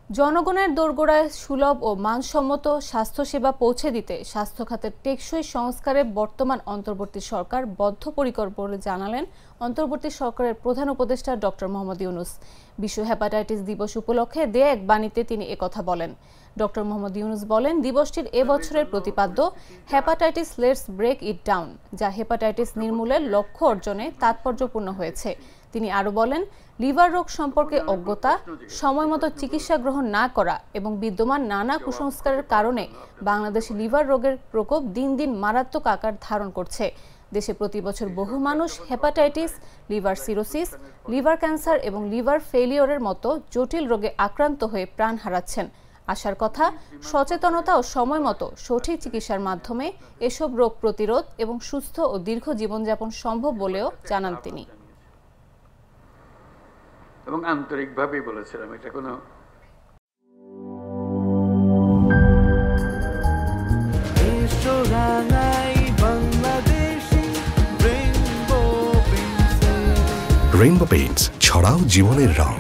জনগণের দোরগোড়ায় সুলভ ও মানসম্মত স্বাস্থ্যসেবা পৌঁছে দিতে স্বাস্থ্য খাতের টেকসই সংস্কারে বর্তমান অন্তর্বর্তী সরকার বদ্ধপরিকর বলে জানালেন অন্তর্বর্তী সরকারের প্রধান উপদেষ্টা ডক্টর মোহাম্মদ ইউনূস। বিশ্ব হেপাটাইটিস দিবস উপলক্ষে দেয়া এক বাণীতে তিনি একথা বলেন। ডক্টর মোহাম্মদ ইউনূস বলেন, দিবসটির এবছরের প্রতিপাদ্য hepatitis let's break it down, যা হেপাটাইটিস নির্মূলের লক্ষ্য অর্জনে তাৎপর্যপূর্ণ হয়েছে। তিনি আরও বলেন, লিভার রোগ সম্পর্কে অজ্ঞতা, সময়মতো চিকিৎসা গ্রহণ না করা এবং বিদ্যমান নানা কুসংস্কারের কারণে বাংলাদেশে লিভার রোগের প্রকোপ দিন দিন মারাত্মক আকার ধারণ করছে। দেশে প্রতি বছর বহু মানুষ hepatitis, liver cirrhosis, liver cancer এবং লিভার ফেলিওরের মতো জটিল রোগে আক্রান্ত হয়ে প্রাণ হারাচ্ছেন। আশার কথা, সচেতনতা ও সময়মতো সঠিক চিকিৎসার মাধ্যমে এসব রোগ প্রতিরোধ এবং সুস্থ ও দীর্ঘ জীবনযাপন সম্ভব বলেও জানান তিনি। এবং আন্তরিকভাবেই বলেছিলাম, এটা কোনো রেইনবো পেইন্টস, ছড়াও জীবনের রং।